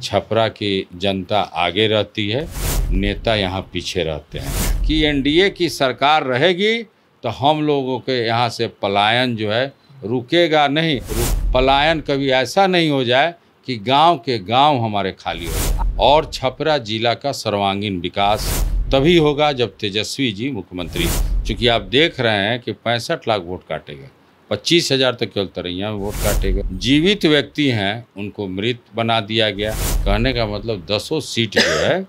छपरा की जनता आगे रहती है, नेता यहाँ पीछे रहते हैं। कि एनडीए की सरकार रहेगी तो हम लोगों के यहाँ से पलायन जो है रुकेगा नहीं। पलायन कभी ऐसा नहीं हो जाए कि गांव के गांव हमारे खाली हो जाए। और छपरा जिला का सर्वांगीण विकास तभी होगा जब तेजस्वी जी मुख्यमंत्री, चूँकि आप देख रहे हैं कि 65 लाख वोट काटे गए, 25,000 तक केवल तरैया में वोट काटे गए। जीवित व्यक्ति हैं उनको मृत बना दिया गया। कहने का मतलब 10 सीट जो है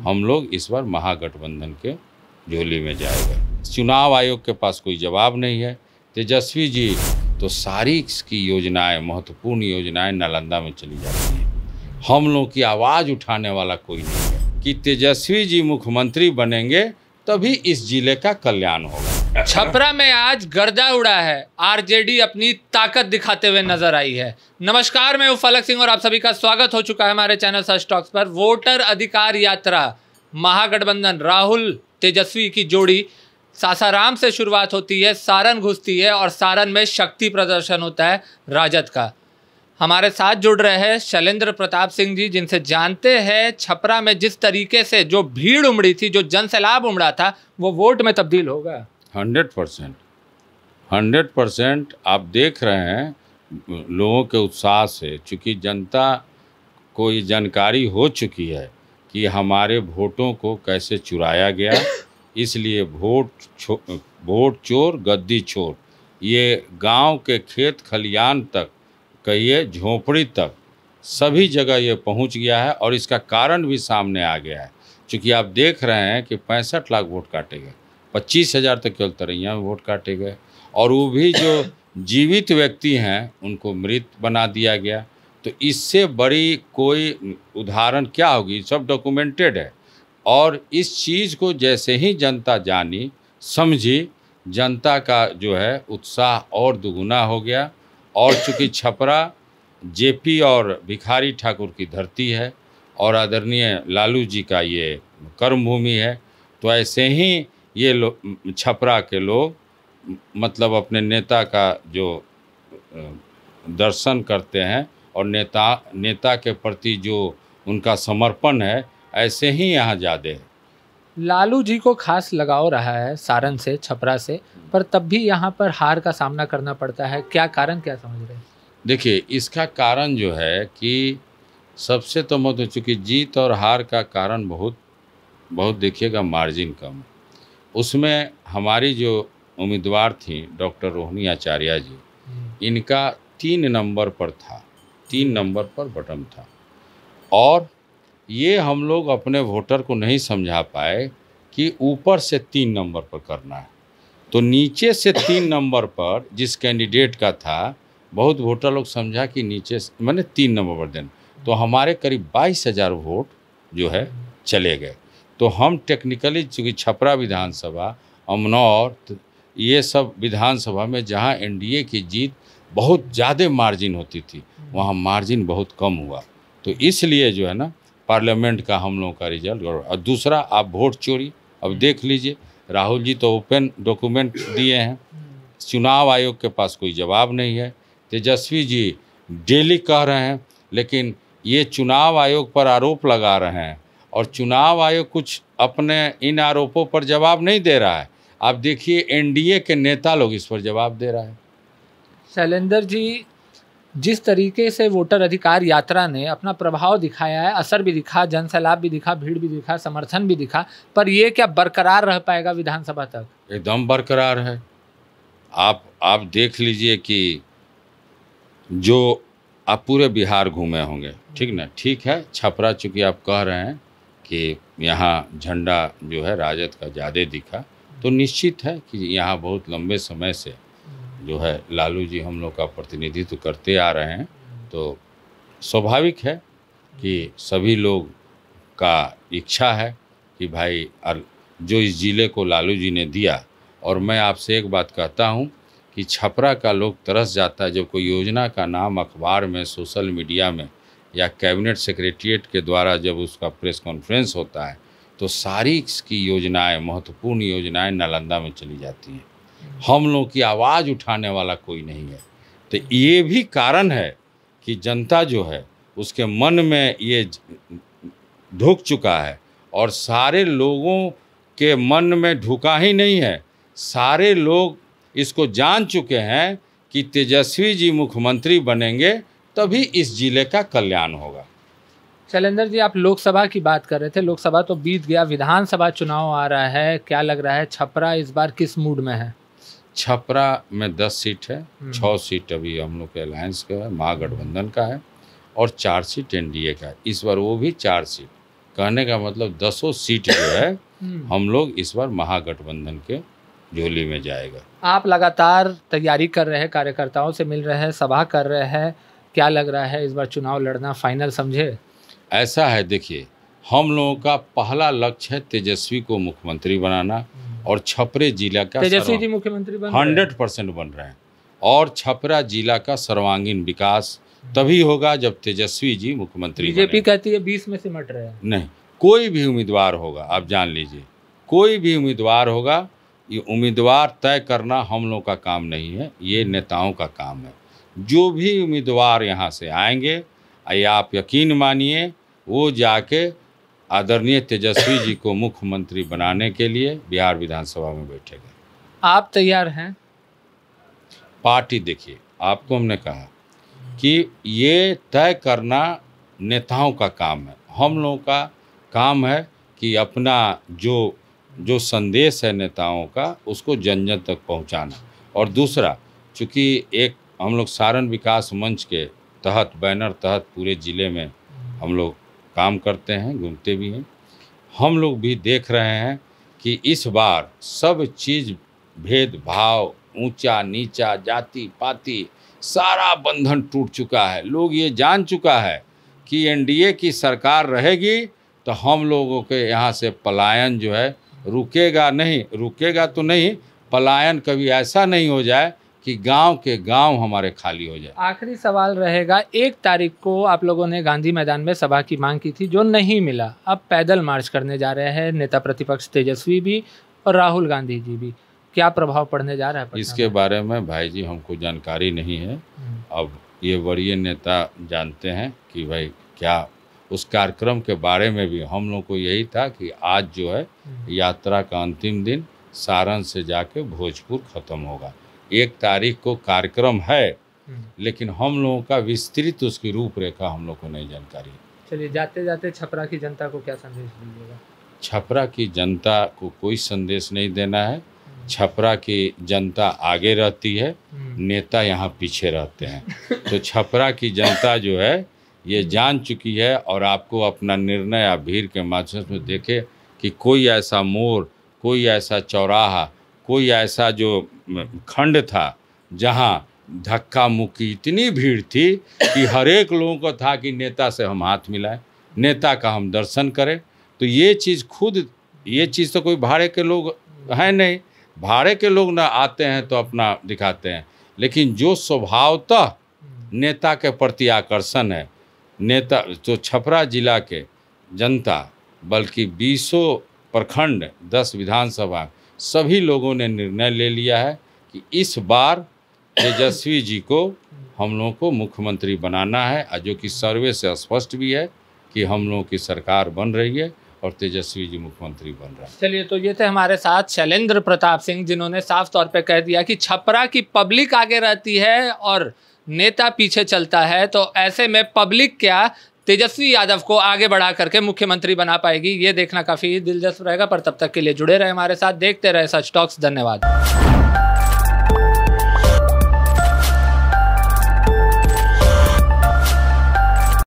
हम लोग इस बार महागठबंधन के झोली में जाएगा। चुनाव आयोग के पास कोई जवाब नहीं है। तेजस्वी जी तो सारी की योजनाएं, महत्वपूर्ण योजनाएं नालंदा में चली जाती हैं। हम लोग की आवाज़ उठाने वाला कोई नहीं है कि तेजस्वी जी मुख्यमंत्री बनेंगे तभी इस जिले का कल्याण होगा। छपरा में आज गर्दा उड़ा है। आरजेडी अपनी ताकत दिखाते हुए नजर आई है। नमस्कार, मैं हूं फलक सिंह और आप सभी का स्वागत हो चुका है हमारे चैनल सच टॉक्स पर। वोटर अधिकार यात्रा महागठबंधन राहुल तेजस्वी की जोड़ी सासाराम से शुरुआत होती है, सारण घुसती है और सारण में शक्ति प्रदर्शन होता है राजद का। हमारे साथ जुड़ रहे हैं शैलेंद्र प्रताप सिंह जी, जिनसे जानते हैं छपरा में जिस तरीके से जो भीड़ उमड़ी थी, जो जनसैलाब उमड़ा था, वो वोट में तब्दील होगा। 100% आप देख रहे हैं लोगों के उत्साह से, चूँकि जनता को ये जानकारी हो चुकी है कि हमारे वोटों को कैसे चुराया गया। इसलिए वोट चोर गद्दी छोर, ये गांव के खेत खलियान तक, कहिए झोपड़ी तक, सभी जगह ये पहुंच गया है और इसका कारण भी सामने आ गया है। चूँकि आप देख रहे हैं कि 65 लाख वोट काटे गए, 25,000 तक केवल तरैया में वोट काटे गए, और वो भी जो जीवित व्यक्ति हैं उनको मृत बना दिया गया। तो इससे बड़ी कोई उदाहरण क्या होगी? सब डॉक्यूमेंटेड है। और इस चीज़ को जैसे ही जनता जानी समझी, जनता का जो है उत्साह और दुगुना हो गया। और चूँकि छपरा जेपी और भिखारी ठाकुर की धरती है और आदरणीय लालू जी का ये कर्मभूमि है, तो ऐसे ही ये छपरा के लोग मतलब अपने नेता का जो दर्शन करते हैं और नेता के प्रति जो उनका समर्पण है, ऐसे ही यहाँ ज़्यादा है। लालू जी को खास लगाव रहा है सारण से, छपरा से, पर तब भी यहाँ पर हार का सामना करना पड़ता है। क्या कारण, क्या समझ रहे हैं? देखिए, इसका कारण जो है कि सबसे तो मत, चूँकि जीत और हार का कारण बहुत देखिएगा मार्जिन कम। उसमें हमारी जो उम्मीदवार थी डॉक्टर रोहिणी आचार्य जी, इनका 3 नंबर पर था, 3 नंबर पर बटन था। और ये हम लोग अपने वोटर को नहीं समझा पाए कि ऊपर से 3 नंबर पर करना है, तो नीचे से 3 नंबर पर जिस कैंडिडेट का था, बहुत वोटर लोग समझा कि नीचे मैंने 3 नंबर पर देना, तो हमारे करीब 22,000 वोट जो है चले गए। तो हम टेक्निकली, चूँकि छपरा विधानसभा, अमनौर, ये सब विधानसभा में जहाँ एनडीए की जीत बहुत ज़्यादा मार्जिन होती थी, वहाँ मार्जिन बहुत कम हुआ। तो इसलिए जो है ना, पार्लियामेंट का हम लोगों का रिजल्ट। और दूसरा, आप वोट चोरी अब देख लीजिए, राहुल जी तो ओपन डॉक्यूमेंट दिए हैं, चुनाव आयोग के पास कोई जवाब नहीं है। तेजस्वी जी डेली कह रहे हैं, लेकिन ये चुनाव आयोग पर आरोप लगा रहे हैं और चुनाव आयोग कुछ अपने इन आरोपों पर जवाब नहीं दे रहा है। आप देखिए, एनडीए के नेता लोग इस पर जवाब दे रहा है। शैलेंद्र जी, जिस तरीके से वोटर अधिकार यात्रा ने अपना प्रभाव दिखाया है, असर भी दिखा, जनसैलाब भी दिखा, भीड़ भी दिखा, समर्थन भी दिखा, पर ये क्या बरकरार रह पाएगा विधानसभा तक? एकदम बरकरार है। आप देख लीजिए कि जो आप पूरे बिहार घूमे होंगे, ठीक ना? ठीक है, छपरा चूँकि आप कह रहे हैं कि यहाँ झंडा जो है राजद का ज़्यादा दिखा, तो निश्चित है कि यहाँ बहुत लंबे समय से जो है लालू जी हम लोग का प्रतिनिधित्व करते आ रहे हैं। तो स्वाभाविक है कि सभी लोग का इच्छा है कि भाई जो इस ज़िले को लालू जी ने दिया। और मैं आपसे एक बात कहता हूं कि छपरा का लोग तरस जाता है जब कोई योजना का नाम अखबार में, सोशल मीडिया में या कैबिनेट सेक्रेटरीट के द्वारा जब उसका प्रेस कॉन्फ्रेंस होता है, तो सारी की योजनाएं, महत्वपूर्ण योजनाएं नालंदा में चली जाती हैं। हम लोग की आवाज़ उठाने वाला कोई नहीं है। तो ये भी कारण है कि जनता जो है उसके मन में ये ढुक चुका है और सारे लोगों के मन में ढुका ही नहीं है, सारे लोग इसको जान चुके हैं कि तेजस्वी जी मुख्यमंत्री बनेंगे तभी इस जिले का कल्याण होगा। शैलेंद्र जी, आप लोकसभा की बात कर रहे थे, लोकसभा तो बीत गया, विधानसभा चुनाव आ रहा है, क्या लग रहा है छपरा इस बार किस मूड में है? छपरा में 10 सीट है, 6 सीट अभी हम लोग के अलायंस का है, महागठबंधन का है और 4 सीट एनडीए का है। इस बार वो भी 4 सीट, कहने का मतलब 10 सीट जो है हम लोग इस बार महागठबंधन के झोली में जाएगा। आप लगातार तैयारी कर रहे हैं, कार्यकर्ताओं से मिल रहे हैं, सभा कर रहे हैं, क्या लग रहा है इस बार चुनाव लड़ना फाइनल समझे? ऐसा है, देखिए हम लोगों का पहला लक्ष्य है तेजस्वी को मुख्यमंत्री बनाना और छपरे जिला का तेजस्वी जी मुख्यमंत्री बन रहे हैं? 100% बन रहे हैं और छपरा जिला का सर्वांगीण विकास तभी होगा जब तेजस्वी जी मुख्यमंत्री बीजेपी कहती है 20 में सिमट रहे हैं। नहीं, कोई भी उम्मीदवार होगा, आप जान लीजिए, कोई भी उम्मीदवार होगा, ये उम्मीदवार तय करना हम लोग का काम नहीं है, ये नेताओं का काम है। जो भी उम्मीदवार यहाँ से आएंगे, आप यकीन मानिए वो जाके आदरणीय तेजस्वी जी को मुख्यमंत्री बनाने के लिए बिहार विधानसभा में बैठेगा। आप तैयार हैं? पार्टी, देखिए आपको हमने कहा कि ये तय करना नेताओं का काम है, हम लोगों का काम है कि अपना जो संदेश है नेताओं का उसको जन जन तक पहुंचाना। और दूसरा, चूँकि एक हम लोग सारण विकास मंच के तहत, बैनर तहत पूरे ज़िले में हम लोग काम करते हैं, घूमते भी हैं, हम लोग भी देख रहे हैं कि इस बार सब चीज़ भेदभाव, ऊंचा नीचा, जाति पाति, सारा बंधन टूट चुका है। लोग ये जान चुका है कि एनडीए की सरकार रहेगी तो हम लोगों के यहाँ से पलायन जो है रुकेगा नहीं, रुकेगा तो नहीं, पलायन कभी ऐसा नहीं हो जाए कि गांव के गांव हमारे खाली हो जाए। आखिरी सवाल रहेगा, 1 तारीख को आप लोगों ने गांधी मैदान में सभा की मांग की थी जो नहीं मिला, अब पैदल मार्च करने जा रहे हैं नेता प्रतिपक्ष तेजस्वी भी और राहुल गांधी जी भी, क्या प्रभाव पड़ने जा रहा है? इसके बारे में भाई जी हमको जानकारी नहीं है, अब ये वरीय नेता जानते हैं कि भाई क्या उस कार्यक्रम के बारे में भी हम लोग को यही था कि आज जो है यात्रा का अंतिम दिन सारण से जाके भोजपुर ख़त्म होगा। 1 तारीख को कार्यक्रम है, लेकिन हम लोगों का विस्तृत उसकी रूपरेखा हम लोग को नहीं जानकारी है। चलिए, जाते जाते छपरा की जनता को क्या संदेश दीजिएगा? छपरा की जनता को कोई संदेश नहीं देना है, छपरा की जनता आगे रहती है, नेता यहाँ पीछे रहते हैं। तो छपरा की जनता जो है ये जान चुकी है और आपको अपना निर्णय आप भीड़ के माध्यम से देखे कि कोई ऐसा मोड़, कोई ऐसा चौराहा, कोई ऐसा जो खंड था जहाँ धक्का मुक्की इतनी भीड़ थी कि हर एक लोगों को था कि नेता से हम हाथ मिलाएं, नेता का हम दर्शन करें। तो ये चीज़ तो कोई भाड़े के लोग हैं नहीं, भाड़े के लोग ना आते हैं तो अपना दिखाते हैं, लेकिन जो स्वभावतः नेता के प्रति आकर्षण है, नेता तो छपरा जिला के जनता, बल्कि 20 प्रखंड, 10 विधानसभा, सभी लोगों ने निर्णय ले लिया है कि इस बार तेजस्वी जी को हम लोगों को मुख्यमंत्री बनाना है, और जो कि सर्वे से स्पष्ट भी है कि हम लोगों की सरकार बन रही है और तेजस्वी जी मुख्यमंत्री बन रहे हैं। चलिए, तो ये थे हमारे साथ शैलेंद्र प्रताप सिंह, जिन्होंने साफ तौर पे कह दिया कि छपरा की पब्लिक आगे रहती है और नेता पीछे चलता है, तो ऐसे में पब्लिक क्या तेजस्वी यादव को आगे बढ़ा करके मुख्यमंत्री बना पाएगी, ये देखना काफ़ी दिलचस्प रहेगा। पर तब तक के लिए जुड़े रहे हमारे साथ, देखते रहे सच टॉक्स। धन्यवाद।